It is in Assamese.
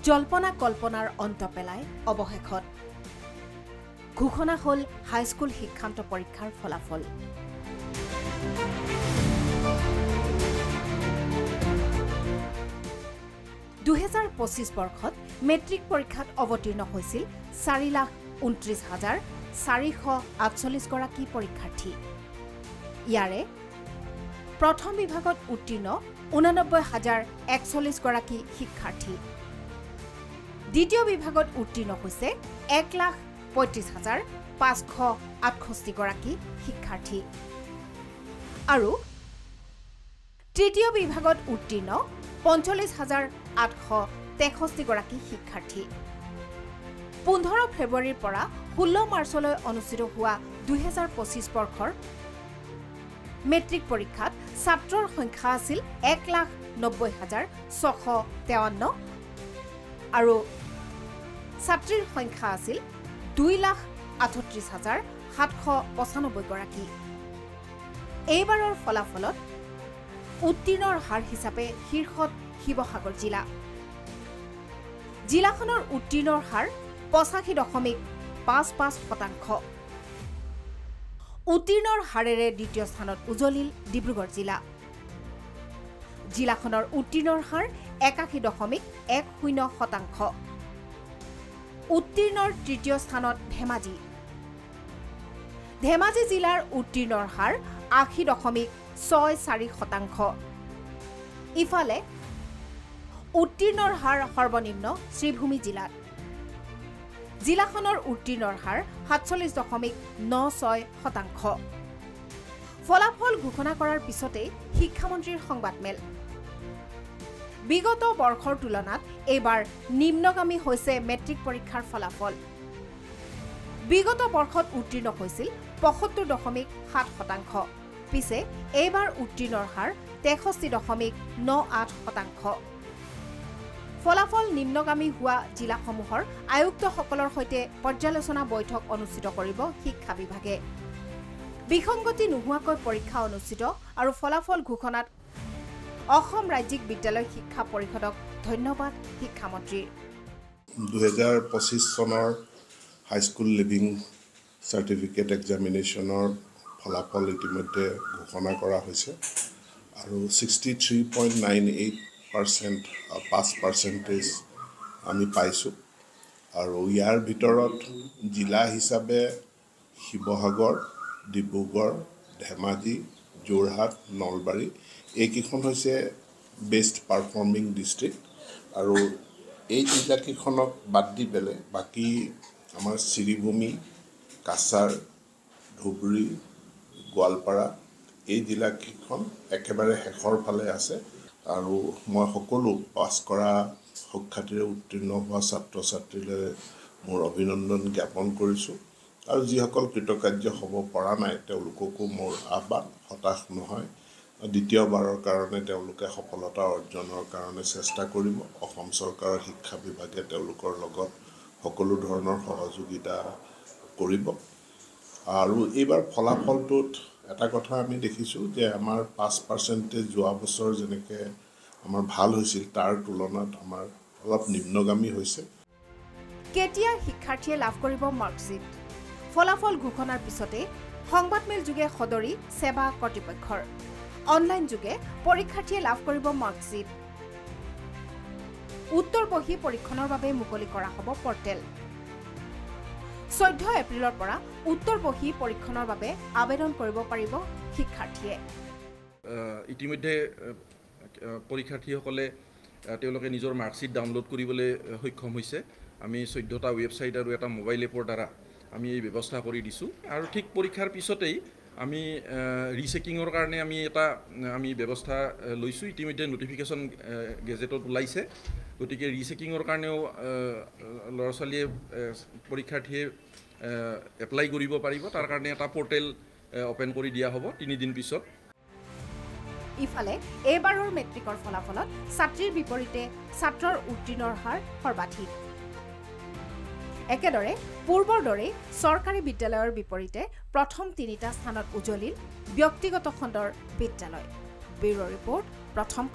জল্পনা কল্পনাৰ অন্ত পেলাই অৱশেষত ঘোষণা হল হাইস্কুল শিক্ষান্ত পৰীক্ষাৰ ফলাফল। 2025 বৰ্ষত মেট্ৰিক পৰীক্ষাত অৱতীৰ্ণ হৈছিল 4,29,448 গৰাকী পৰীক্ষাৰ্থী। ইয়াৰে প্ৰথম বিভাগত উত্তীৰ্ণ 89,041 গৰাকী শিক্ষাৰ্থী। দ্বিতীয় বিভাগত উত্তীৰ্ণ হৈছে 1,35,568 গৰাকী শিক্ষাৰ্থী আৰু তৃতীয় বিভাগত উত্তীৰ্ণ 45,863 গৰাকী শিক্ষাৰ্থী। 15 ফেব্ৰুৱাৰীৰ পৰা 16 মাৰ্চলৈ অনুষ্ঠিত হোৱা 2025 বৰ্ষৰ মেট্ৰিক পৰীক্ষাত ছাত্ৰৰ সংখ্যা আছিল 1,90,653 আৰু ছাত্ৰীৰ সংখ্যা আছিল 2,38,795 গৰাকী। এইবাৰৰ ফলাফলত উত্তীৰ্ণৰ হাৰ হিচাপে শীৰ্ষত শিৱসাগৰ জিলা। জিলাখনৰ উত্তীৰ্ণৰ হাৰ 85.55%। উত্তীৰ্ণৰ হাৰেৰে দ্বিতীয় স্থানত উজলিল ডিব্ৰুগড় জিলা। জিলাখনৰ উত্তীৰ্ণৰ হাৰ 81.10%। উত্তীৰ্ণৰ তৃতীয় স্থানত ধেমাজি। ধেমাজি জিলাৰ উত্তীৰ্ণৰ হাৰ 80.64%। ইফালে উত্তীৰ্ণৰ হাৰ সৰ্বনিম্ন শ্ৰীভূমি জিলাত। জিলাখনৰ উত্তীৰ্ণৰ হাৰ 47.96%। ফলাফল ঘোষণা কৰাৰ পিছতে শিক্ষামন্ত্ৰীৰ সংবাদমেল। বিগত বৰ্ষৰ তুলনাত এইবাৰ নিম্নগামী হৈছে মেট্ৰিক পৰীক্ষাৰ ফলাফল। বিগত বৰ্ষত উত্তীৰ্ণ হৈছিল 75.7%। পিছে এইবাৰ উত্তীৰ্ণৰ হাৰ 63.98%। ফলাফল নিম্নগামী হোৱা জিলাসমূহৰ আয়ুক্তসকলৰ সৈতে পৰ্যালোচনা বৈঠক অনুষ্ঠিত কৰিব শিক্ষা বিভাগে। বিসংগতি নোহোৱাকৈ পৰীক্ষা অনুষ্ঠিত আৰু ফলাফল ঘোষণাত অসম ৰাজ্যিক বিদ্যালয় শিক্ষা পৰিষদক ধন্যবাদ শিক্ষামন্ত্ৰীৰ। 2025 চনৰ হাইস্কুল লিভিং চাৰ্টিফিকেট এক্সামিনেশ্যনৰ ফলাফল ইতিমধ্যে ঘোষণা কৰা হৈছে আৰু 63.98% পাৰ্চেণ্টেজ আমি পাইছোঁ আৰু ইয়াৰ ভিতৰত জিলা হিচাপে শিৱসাগৰ, ডিব্ৰুগড়, ধেমাজি, যোৰহাট, নলবাৰী এইকেইখন হৈছে বেষ্ট পাৰফৰ্মিং ডিষ্ট্ৰিক্ট আৰু এই জিলাকেইখনক বাদ দি পেলাই বাকী আমাৰ শ্ৰীভূমি, কাছাৰ, ধুবুৰী, গোৱালপাৰা এই জিলাকেইখন একেবাৰে শেষৰ ফালে আছে আৰু মই সকলো পাছ কৰা সুখ্যাতিৰে উত্তীৰ্ণ হোৱা ছাত্ৰ ছাত্ৰীলৈ মোৰ অভিনন্দন জ্ঞাপন কৰিছোঁ আৰু যিসকল কৃতকাৰ্য হ'ব পৰা নাই তেওঁলোককো মোৰ আহ্বান, হতাশ নহয়। দ্বিতীয়বাৰৰ কাৰণে তেওঁলোকে সফলতা অৰ্জনৰ কাৰণে চেষ্টা কৰিব। অসম চৰকাৰৰ শিক্ষা বিভাগে তেওঁলোকৰ লগত সকলো ধৰণৰ সহযোগিতা কৰিব আৰু এইবাৰ ফলাফলটোত এটা কথা আমি দেখিছোঁ যে আমাৰ 5% যোৱা বছৰ যেনেকৈ আমাৰ ভাল হৈছিল তাৰ তুলনাত আমাৰ অলপ নিম্নগামী হৈছে। কেতিয়া শিক্ষাৰ্থীয়ে লাভ কৰিব মাৰ্কশ্বিট? ফলাফল ঘোষণাৰ পিছতে সংবাদমেল যোগে সদৰি সেৱা কৰ্তৃপক্ষৰ অনলাইন যোগে পৰীক্ষাৰ্থীয়ে লাভ কৰিব মাৰ্কশ্বিট। উত্তৰ বহী পৰীক্ষণৰ বাবে মুকলি কৰা হ'ব পৰ্টেল। 14 এপ্ৰিলৰ পৰা উত্তৰ বহী পৰীক্ষণৰ বাবে আবেদন কৰিব পাৰিব শিক্ষাৰ্থীয়ে। ইতিমধ্যে পৰীক্ষাৰ্থীসকলে তেওঁলোকে নিজৰ মাৰ্কশ্বিট ডাউনলোড কৰিবলৈ সক্ষম হৈছে। আমি 14টা ৱেবছাইট আৰু এটা মোবাইল এপৰ দ্বাৰা আমি এই ব্যৱস্থা কৰি দিছোঁ আৰু ঠিক পৰীক্ষাৰ পিছতেই আমি ৰিচেকিঙৰ কাৰণে আমি ব্যৱস্থা লৈছোঁ। ইতিমধ্যে নটিফিকেশ্যন গেজেটত ওলাইছে, গতিকে ৰিচেকিঙৰ কাৰণেও ল'ৰা ছোৱালীয়ে পৰীক্ষাৰ্থীয়ে এপ্লাই কৰিব পাৰিব। তাৰ কাৰণে এটা পৰ্টেল অপেন কৰি দিয়া হ'ব 3 দিন পিছত। ইফালে এইবাৰৰ মেট্ৰিকৰ ফলাফলত ছাত্ৰীৰ বিপৰীতে ছাত্ৰৰ উত্তীৰ্ণৰ হাৰ সৰ্বাধিক। একেদৰে পূৰ্বৰ দৰে চৰকাৰী বিদ্যালয়ৰ বিপৰীতে প্ৰথম 3টা স্থানত উজলিল ব্যক্তিগত খণ্ডৰ বিদ্যালয়। ব্যুৰ' ৰিপৰ্ট, প্ৰথম।